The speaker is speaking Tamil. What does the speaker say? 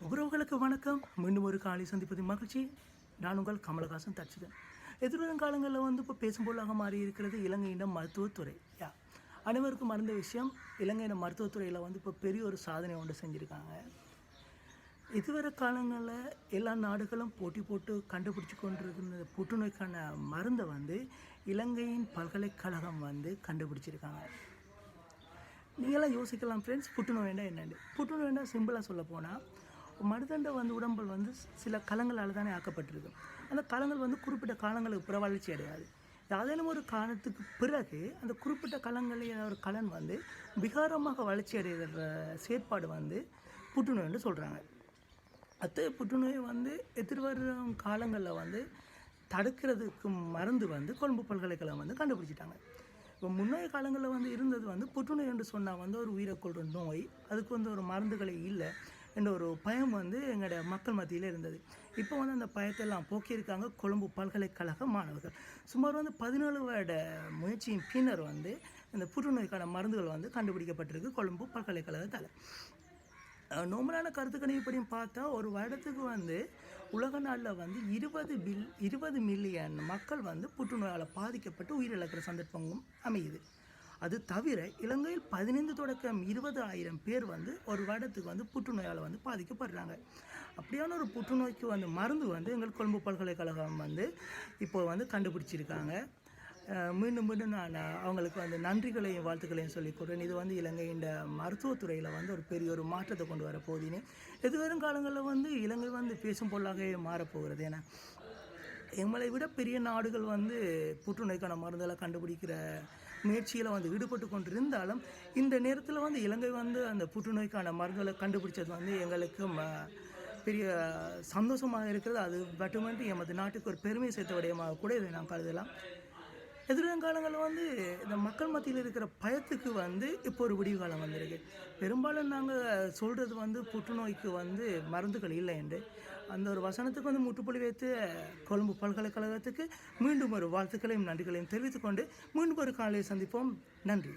உறவுகளுக்கு வணக்கம். மீண்டும் ஒரு காலை சந்திப்பது மகிழ்ச்சி. நான் உங்கள் கமலஹாசன் தட்சிதன். எதிர்வரும் காலங்களில் இப்போ பேசும்பொருளாக மாறி இருக்கிறது இலங்கையின் மருத்துவத்துறை. அனைவருக்கும் மறந்த விஷயம், இலங்கையின் மருத்துவத்துறையில் இப்போ பெரிய ஒரு சாதனை ஒன்று செஞ்சுருக்காங்க. இதுவரை காலங்களில் எல்லா நாடுகளும் போட்டி போட்டு கண்டுபிடிச்சி கொண்டிருக்கிற புற்றுநோய்க்கான மருந்தை இலங்கையின் பல்கலைக்கழகம் கண்டுபிடிச்சிருக்காங்க. நீங்களாம் யோசிக்கலாம் ஃப்ரெண்ட்ஸ், புற்றுநோய்னா என்னென்னு. புற்றுநோய்னா சிம்பிளாக சொல்ல போனால், மனிதண்ட உடம்பில் சில கலங்களால் தானே ஆக்கப்பட்டிருக்கு. அந்த கலங்கள் குறிப்பிட்ட காலங்களுக்கு பிற வளர்ச்சி அடையாது. ஏதேனும் ஒரு காலத்துக்கு பிறகு அந்த குறிப்பிட்ட கலங்களில் ஒரு கலன் விகாரமாக வளர்ச்சி அடைகிற செயற்பாடு புற்றுநோய்னு சொல்கிறாங்க. அத்தகைய புற்றுநோயை எதிர்வரும் காலங்களில் தடுக்கிறதுக்கு மருந்து கொழும்பு பல்கலைக்கழகம் கண்டுபிடிச்சிட்டாங்க. இப்போ முன்னைய காலங்களில் இருந்தது புற்றுநோய் என்று சொன்னால் ஒரு உயிரை கொள்கிற நோய், அதுக்கு ஒரு மருந்துகளே இல்லை என்ற ஒரு பயம் எங்களுடைய மக்கள் மத்தியில் இருந்தது. இப்போ அந்த பயத்தெல்லாம் போக்கியிருக்காங்க கொழும்பு பல்கலைக்கழக மாணவர்கள். சுமார் 17 வருட முயற்சியின் பின்னர் இந்த புற்றுநோய்க்கான மருந்துகள் கண்டுபிடிக்கப்பட்டிருக்கு கொழும்பு பல்கலைக்கழகத்தால். நார்மலான கருத்து கணிப்படியும் பார்த்தா ஒரு வருடத்துக்கு உலக நாட்டில் 20 மில்லியன் மக்கள் புற்றுநோயால் பாதிக்கப்பட்டு உயிரிழக்கிற சந்தர்ப்பங்களும் அமையுது. அது தவிர இலங்கையில் 15 தொடக்கம் 20,000 பேர் ஒரு வருடத்துக்கு புற்றுநோயால் பாதிக்கப்படுறாங்க. அப்படியான ஒரு புற்றுநோய்க்கு மருந்து எங்கள் கொழும்பு பல்கலைக்கழகம் இப்போ கண்டுபிடிச்சிருக்காங்க. மீண்டும் நான் அவங்களுக்கு நன்றிகளையும் வாழ்த்துக்களையும் சொல்லிக்கொடுறேன். இது இலங்கையின் மருத்துவத்துறையில் ஒரு பெரிய ஒரு மாற்றத்தை கொண்டு வர போகுதுன்னு. எதிர்வரும் காலங்களில் இலங்கை பேசும் பொருளாகவே மாறப்போகிறது. ஏன்னா எங்களை விட பெரிய நாடுகள் புற்றுநோய்க்கான மருந்துகளை கண்டுபிடிக்கிற முயற்சியில் ஈடுபட்டு கொண்டிருந்தாலும் இந்த நேரத்தில் இலங்கை அந்த புற்றுநோய்க்கான மருந்துகளை கண்டுபிடிச்சது எங்களுக்கு பெரிய சந்தோஷமாக இருக்கிறது. அது மட்டுமின்றி எமது நாட்டுக்கு ஒரு பெருமை சேர்த்த விடயமாக கூட இதை நான் கருதலாம். எதிர்காலங்களில் இந்த மக்கள் மத்தியில் இருக்கிற பயத்துக்கு இப்போ ஒரு விடிவு காலம் வந்திருக்கு. பெரும்பாலும் நாங்கள் சொல்கிறது புற்றுநோய்க்கு மருந்துகள் இல்லை என்று. அந்த ஒரு வசனத்துக்கு முற்றுப்புள்ளி வைத்து கொழும்பு பல்கலைக்கழகத்துக்கு மீண்டும் ஒரு வாழ்த்துக்களையும் நன்றிகளையும் தெரிவித்துக்கொண்டு மீண்டும் ஒரு காலையை சந்திப்போம். நன்றி.